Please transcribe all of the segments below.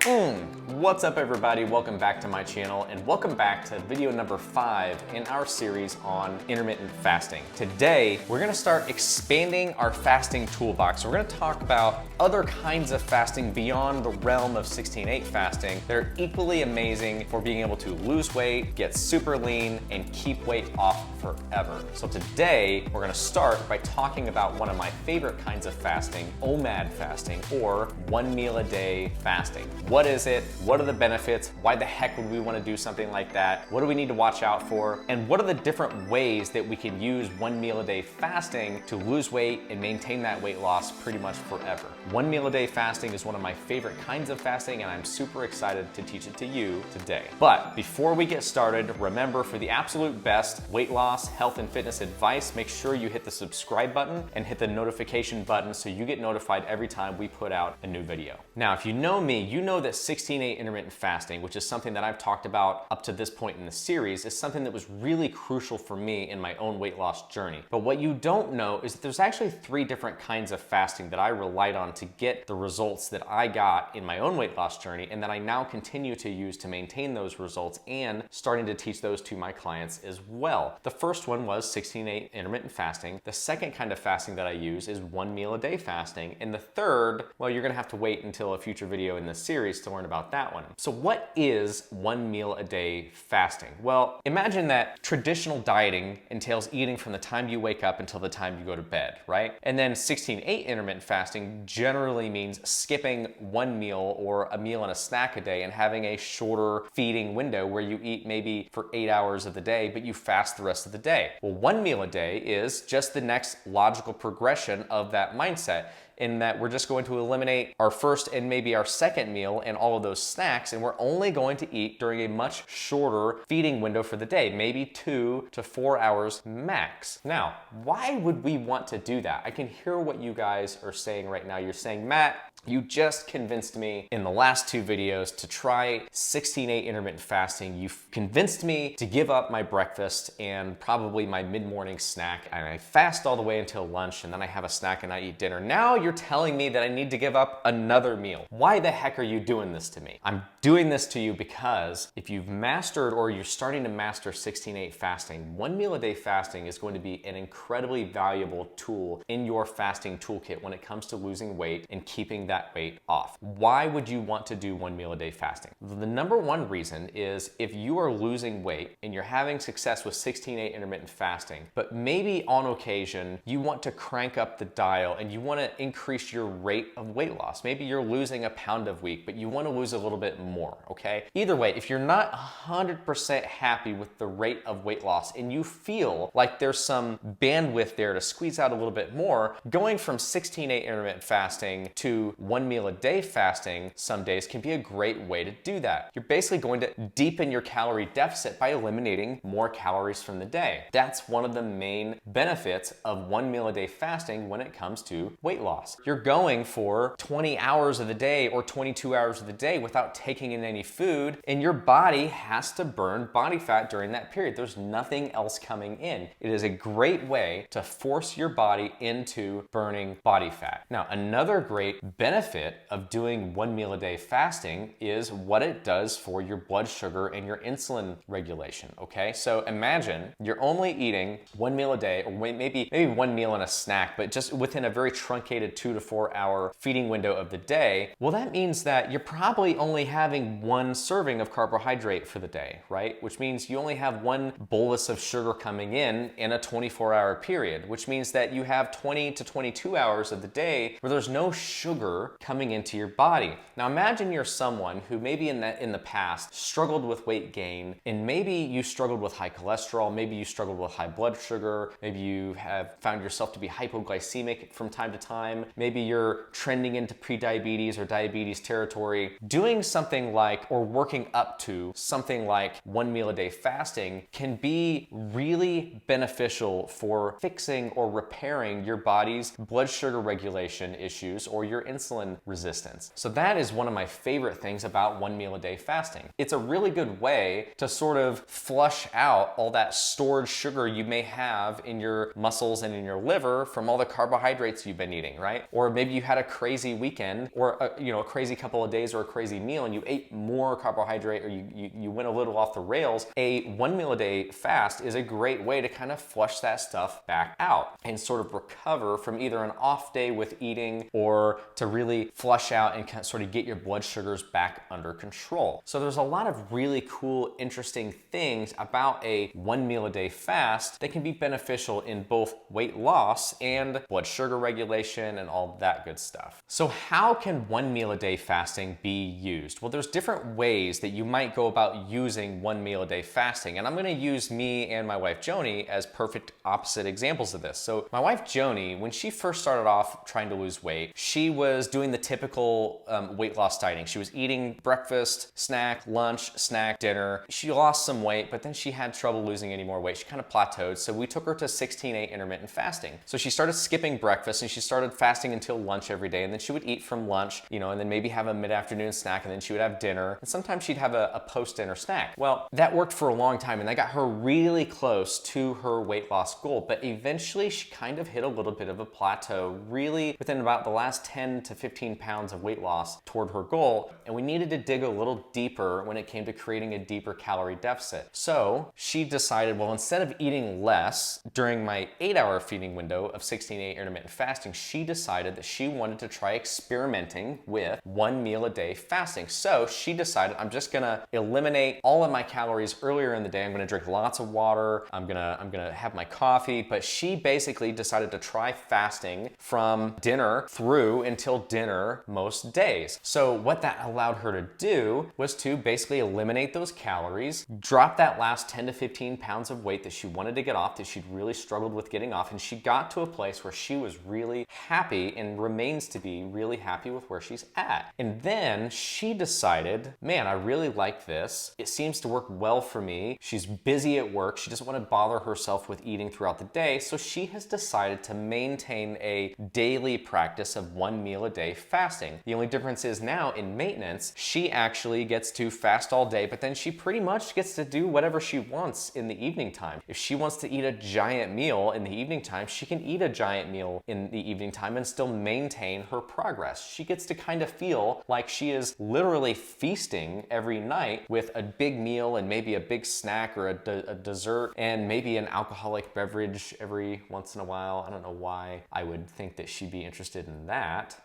What's up everybody? Welcome back to my channel and welcome back to video number 5 in our series on intermittent fasting. Today, we're gonna start expanding our fasting toolbox. We're gonna talk about other kinds of fasting beyond the realm of 16/8 fasting. They're equally amazing for being able to lose weight, get super lean, and keep weight off forever. So today, we're gonna start by talking about one of my favorite kinds of fasting, OMAD fasting, or 1 meal a day fasting. What is it? What are the benefits? Why the heck would we want to do something like that? What do we need to watch out for? And what are the different ways that we can use 1 meal a day fasting to lose weight and maintain that weight loss pretty much forever? 1 meal a day fasting is one of my favorite kinds of fasting, and I'm super excited to teach it to you today. But before we get started, remember, for the absolute best weight loss, health, and fitness advice, make sure you hit the subscribe button and hit the notification button so you get notified every time we put out a new video. Now, if you know me, you know that 16/8 intermittent fasting, which is something that I've talked about up to this point in the series, is something that was really crucial for me in my own weight loss journey. But what you don't know is that there's actually 3 different kinds of fasting that I relied on to get the results that I got in my own weight loss journey, and that I now continue to use to maintain those results and starting to teach those to my clients as well. The first one was 16/8 intermittent fasting. The second kind of fasting that I use is 1 meal a day fasting. And the third, well, you're gonna have to wait until a future video in this series to learn about that one. So what is 1 meal a day fasting? Well, imagine that traditional dieting entails eating from the time you wake up until the time you go to bed, right? And then 16/8 intermittent fasting generally means skipping 1 meal or a meal and a snack a day and having a shorter feeding window where you eat maybe for 8 hours of the day, but you fast the rest of the day. Well, 1 meal a day is just the next logical progression of that mindset, in that we're just going to eliminate our first and maybe our second meal and all of those snacks, and we're only going to eat during a much shorter feeding window for the day, maybe 2 to 4 hours max. Now, why would we want to do that? I can hear what you guys are saying right now. You're saying, Matt, you just convinced me in the last 2 videos to try 16/8 intermittent fasting. You've convinced me to give up my breakfast and probably my mid-morning snack, and I fast all the way until lunch, and then I have a snack and I eat dinner. Now you're telling me that I need to give up another meal. Why the heck are you doing this to me? I'm doing this to you because if you've mastered or you're starting to master 16/8 fasting, 1 meal a day fasting is going to be an incredibly valuable tool in your fasting toolkit when it comes to losing weight and keeping that weight off. Why would you want to do 1 meal a day fasting? The number one reason is if you are losing weight and you're having success with 16/8 intermittent fasting, but maybe on occasion you want to crank up the dial and you want to increase your rate of weight loss. Maybe you're losing a pound a week, but you want to lose a little bit more, okay? Either way, if you're not 100% happy with the rate of weight loss and you feel like there's some bandwidth there to squeeze out a little bit more, going from 16/8 intermittent fasting to 1 meal a day fasting some days can be a great way to do that. You're basically going to deepen your calorie deficit by eliminating more calories from the day. That's one of the main benefits of 1 meal a day fasting when it comes to weight loss. You're going for 20 hours of the day or 22 hours of the day without taking in any food, and your body has to burn body fat during that period. There's nothing else coming in. It is a great way to force your body into burning body fat. Now, another great benefit of doing 1 meal a day fasting is what it does for your blood sugar and your insulin regulation, okay? So imagine you're only eating 1 meal a day, or maybe 1 meal and a snack, but just within a very truncated 2 to 4 hour feeding window of the day. Well, that means that you're probably only having 1 serving of carbohydrate for the day, right? Which means you only have 1 bolus of sugar coming in a 24-hour period, which means that you have 20 to 22 hours of the day where there's no sugar coming into your body. Now imagine you're someone who maybe in the past struggled with weight gain, and maybe you struggled with high cholesterol, maybe you struggled with high blood sugar, maybe you have found yourself to be hypoglycemic from time to time, maybe you're trending into prediabetes or diabetes territory. Doing something like, or working up to something like 1 meal a day fasting can be really beneficial for fixing or repairing your body's blood sugar regulation issues or your insulin insulin resistance. So that is one of my favorite things about 1 meal a day fasting. It's a really good way to sort of flush out all that stored sugar you may have in your muscles and in your liver from all the carbohydrates you've been eating, right? Or maybe you had a crazy weekend or a crazy couple of days or a crazy meal and you ate more carbohydrate or you went a little off the rails. A 1 meal a day fast is a great way to kind of flush that stuff back out and sort of recover from either an off day with eating or to really flush out and kind of sort of get your blood sugars back under control. So there's a lot of really cool, interesting things about a 1 meal a day fast that can be beneficial in both weight loss and blood sugar regulation and all that good stuff. So how can 1 meal a day fasting be used? Well, there's different ways that you might go about using 1 meal a day fasting, and I'm gonna use me and my wife Joni as perfect opposite examples of this. So my wife Joni, when she first started off trying to lose weight, she was doing the typical weight loss dieting. She was eating breakfast, snack, lunch, snack, dinner. She lost some weight, but then she had trouble losing any more weight. She kind of plateaued, so we took her to 16/8 intermittent fasting. So she started skipping breakfast and she started fasting until lunch every day, and then she would eat from lunch, and then maybe have a mid-afternoon snack, and then she would have dinner, and sometimes she'd have a post-dinner snack. Well, that worked for a long time, and that got her really close to her weight loss goal, but eventually she kind of hit a little bit of a plateau, really within about the last 10 to 15 pounds of weight loss toward her goal, and we needed to dig a little deeper when it came to creating a deeper calorie deficit. So she decided, well, instead of eating less during my 8-hour feeding window of 16/8 intermittent fasting, she decided that she wanted to try experimenting with 1 meal a day fasting. So she decided, I'm just gonna eliminate all of my calories earlier in the day. I'm gonna drink lots of water. I'm gonna have my coffee. But she basically decided to try fasting from dinner through until dinner most days. So what that allowed her to do was to basically eliminate those calories, drop that last 10 to 15 pounds of weight that she wanted to get off, that she'd really struggled with getting off, and she got to a place where she was really happy and remains to be really happy with where she's at. And then she decided, man, I really like this. It seems to work well for me. She's busy at work. She doesn't want to bother herself with eating throughout the day, so she has decided to maintain a daily practice of 1 meal a day fasting. The only difference is now in maintenance, she actually gets to fast all day, but then she pretty much gets to do whatever she wants in the evening time. If she wants to eat a giant meal in the evening time, she can eat a giant meal in the evening time and still maintain her progress. She gets to kind of feel like she is literally feasting every night with a big meal and maybe a big snack or a dessert and maybe an alcoholic beverage every once in a while. I don't know why I would think that she'd be interested in that.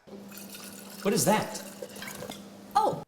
What is that? Oh.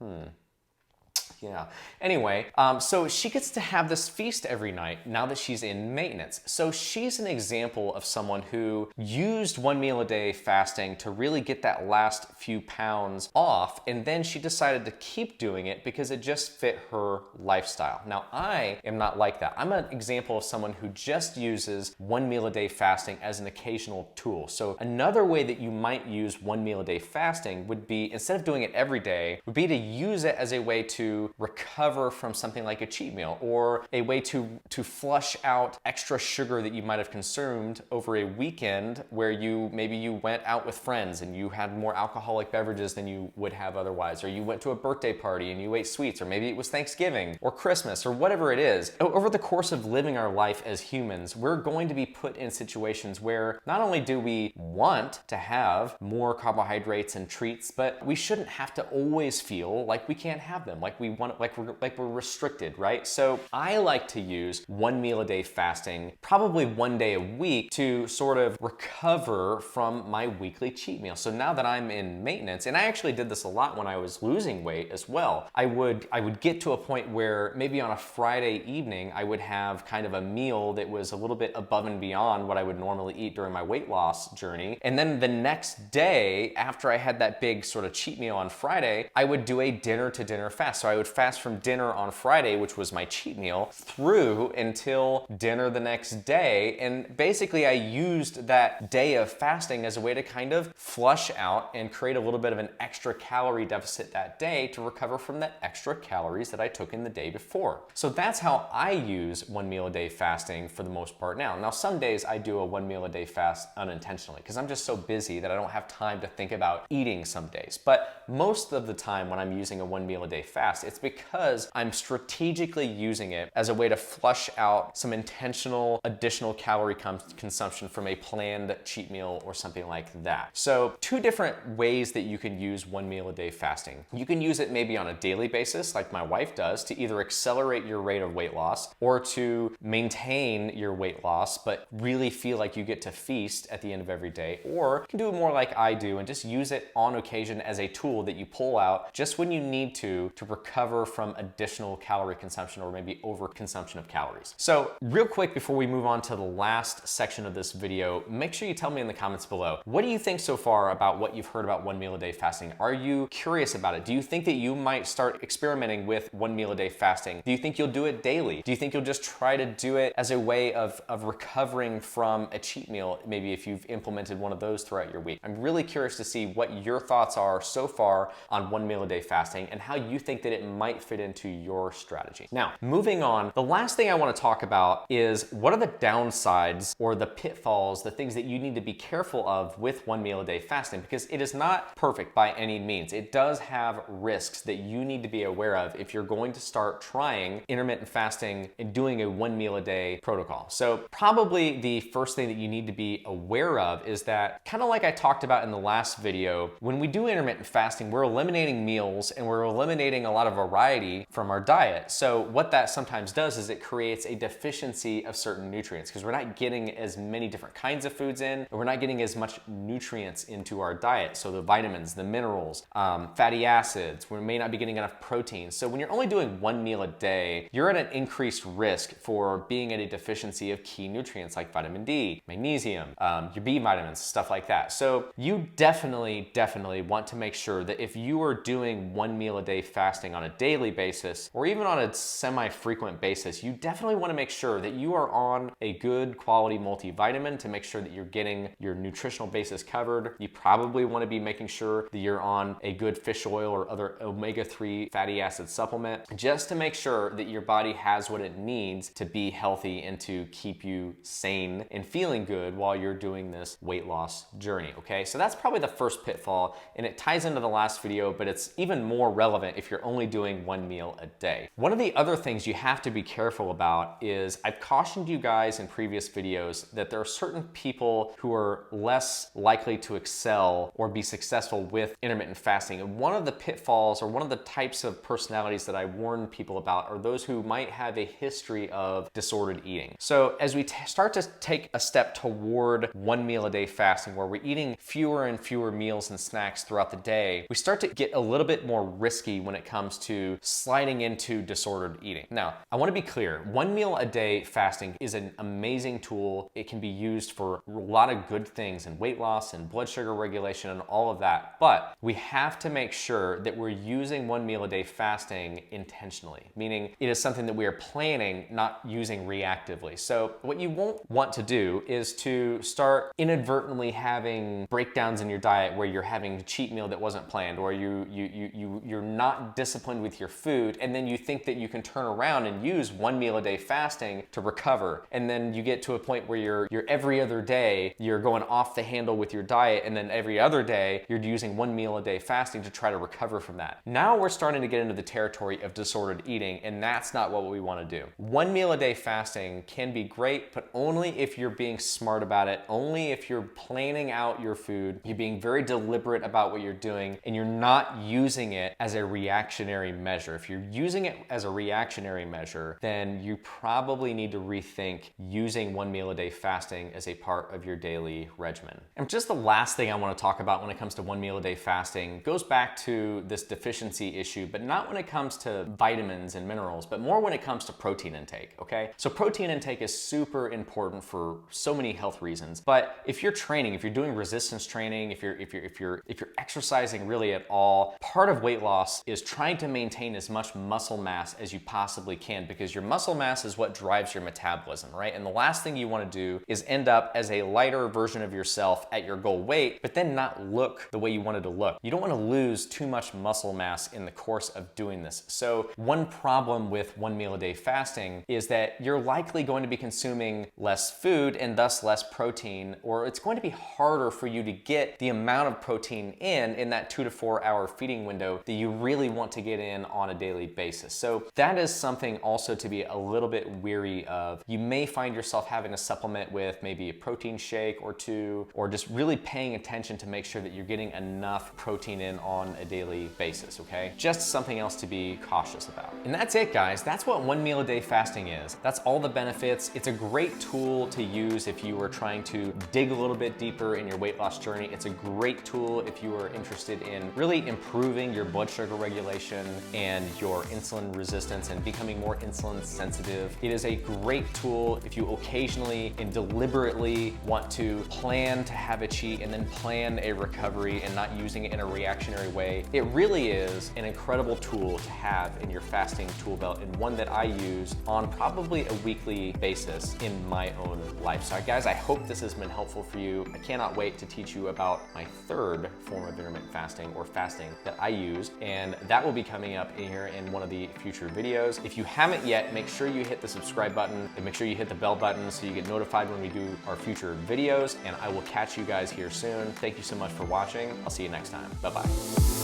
Yeah. Anyway, so she gets to have this feast every night now that she's in maintenance. So she's an example of someone who used 1 meal a day fasting to really get that last few pounds off, and then she decided to keep doing it because it just fit her lifestyle. Now, I am not like that. I'm an example of someone who just uses 1 meal a day fasting as an occasional tool. So another way that you might use 1 meal a day fasting would be, instead of doing it every day, would be to use it as a way to recover from something like a cheat meal, or a way to flush out extra sugar that you might have consumed over a weekend where maybe you went out with friends and you had more alcoholic beverages than you would have otherwise, or you went to a birthday party and you ate sweets, or maybe it was Thanksgiving or Christmas or whatever it is. Over the course of living our life as humans, we're going to be put in situations where not only do we want to have more carbohydrates and treats, but we shouldn't have to always feel like we can't have them, like we're restricted, right? So I like to use 1 meal a day fasting, probably 1 day a week, to sort of recover from my weekly cheat meal. So now that I'm in maintenance, and I actually did this a lot when I was losing weight as well, I would get to a point where maybe on a Friday evening, I would have kind of a meal that was a little bit above and beyond what I would normally eat during my weight loss journey. And then the next day, after I had that big sort of cheat meal on Friday, I would do a dinner to dinner fast. So I would would fast from dinner on Friday, which was my cheat meal, through until dinner the next day. And basically I used that day of fasting as a way to kind of flush out and create a little bit of an extra calorie deficit that day to recover from the extra calories that I took in the day before. So that's how I use 1 meal a day fasting for the most part now. Now, some days I do a 1 meal a day fast unintentionally because I'm just so busy that I don't have time to think about eating some days. But most of the time when I'm using a 1 meal a day fast, it's because I'm strategically using it as a way to flush out some intentional additional calorie consumption from a planned cheat meal or something like that. So two different ways that you can use 1 meal a day fasting. You can use it maybe on a daily basis, like my wife does, to either accelerate your rate of weight loss or to maintain your weight loss, but really feel like you get to feast at the end of every day. Or you can do it more like I do and just use it on occasion as a tool that you pull out just when you need to recover from additional calorie consumption or maybe overconsumption of calories. So real quick before we move on to the last section of this video, make sure you tell me in the comments below, what do you think so far about what you've heard about 1 meal a day fasting? Are you curious about it? Do you think that you might start experimenting with 1 meal a day fasting? Do you think you'll do it daily? Do you think you'll just try to do it as a way of recovering from a cheat meal, maybe if you've implemented one of those throughout your week? I'm really curious to see what your thoughts are so far on 1 meal a day fasting and how you think that it might fit into your strategy. Now, moving on, the last thing I want to talk about is what are the downsides or the pitfalls, the things that you need to be careful of with 1 meal a day fasting, because it is not perfect by any means. It does have risks that you need to be aware of if you're going to start trying intermittent fasting and doing a 1 meal a day protocol. So probably the first thing that you need to be aware of is that, kind of like I talked about in the last video, when we do intermittent fasting, we're eliminating meals and we're eliminating a lot of variety from our diet. So what that sometimes does is it creates a deficiency of certain nutrients because we're not getting as many different kinds of foods in, and we're not getting as much nutrients into our diet. So the vitamins, the minerals, fatty acids, we may not be getting enough protein. So when you're only doing 1 meal a day, you're at an increased risk for being at a deficiency of key nutrients like vitamin D, magnesium, your B vitamins, stuff like that. So you definitely want to make sure that if you are doing 1 meal a day fasting on a daily basis, or even on a semi-frequent basis, you definitely want to make sure that you are on a good quality multivitamin to make sure that you're getting your nutritional basis covered. You probably want to be making sure that you're on a good fish oil or other omega-3 fatty acid supplement, just to make sure that your body has what it needs to be healthy and to keep you sane and feeling good while you're doing this weight loss journey, okay? So that's probably the first pitfall, and it ties into the last video, but it's even more relevant if you're only doing 1 meal a day. One of the other things you have to be careful about is, I've cautioned you guys in previous videos that there are certain people who are less likely to excel or be successful with intermittent fasting. And one of the pitfalls, or one of the types of personalities that I warn people about, are those who might have a history of disordered eating. So as we start to take a step toward 1 meal a day fasting, where we're eating fewer and fewer meals and snacks throughout the day, we start to get a little bit more risky when it comes to sliding into disordered eating. Now, I want to be clear, 1 meal a day fasting is an amazing tool. It can be used for a lot of good things in weight loss and blood sugar regulation and all of that, but we have to make sure that we're using 1 meal a day fasting intentionally, meaning it is something that we are planning, not using reactively. So what you won't want to do is to start inadvertently having breakdowns in your diet where you're having a cheat meal that wasn't planned, or you're not disciplined with your food, and then you think that you can turn around and use 1 meal a day fasting to recover, and then you get to a point where you're every other day you're going off the handle with your diet, and then every other day you're using 1 meal a day fasting to try to recover from that. Now we're starting to get into the territory of disordered eating, and that's not what we want to do. 1 meal a day fasting can be great, but only if you're being smart about it, only if you're planning out your food, you're being very deliberate about what you're doing, and you're not using it as a reactionary measure. If you're using it as a reactionary measure, then you probably need to rethink using 1 meal a day fasting as a part of your daily regimen. And just the last thing I want to talk about when it comes to 1 meal a day fasting goes back to this deficiency issue, but not when it comes to vitamins and minerals, but more when it comes to protein intake, okay? So protein intake is super important for so many health reasons, but if you're training, if you're doing resistance training, if you're exercising really at all, part of weight loss is trying to maintain as much muscle mass as you possibly can, because your muscle mass is what drives your metabolism, right? And the last thing you want to do is end up as a lighter version of yourself at your goal weight, but then not look the way you wanted to look. You don't want to lose too much muscle mass in the course of doing this. So one problem with 1 meal a day fasting is that you're likely going to be consuming less food and thus less protein, or it's going to be harder for you to get the amount of protein in that 2 to 4 hour feeding window that you really want to get in on a daily basis. So that is something also to be a little bit weary of. You may find yourself having to supplement with maybe a protein shake or two, or just really paying attention to make sure that you're getting enough protein in on a daily basis, okay? Just something else to be cautious about. And that's it, guys. That's what 1 meal a day fasting is. That's all the benefits. It's a great tool to use if you are trying to dig a little bit deeper in your weight loss journey. It's a great tool if you are interested in really improving your blood sugar regulation and your insulin resistance and becoming more insulin sensitive. It is a great tool if you occasionally and deliberately want to plan to have a cheat and then plan a recovery and not using it in a reactionary way. It really is an incredible tool to have in your fasting tool belt, and one that I use on probably a weekly basis in my own life. So guys, I hope this has been helpful for you. I cannot wait to teach you about my third form of intermittent fasting, or fasting, that I use, and that will be coming up in here in one of the future videos. If you haven't yet, make sure you hit the subscribe button and make sure you hit the bell button so you get notified when we do our future videos, and I will catch you guys here soon. Thank you so much for watching. I'll see you next time. Bye-bye.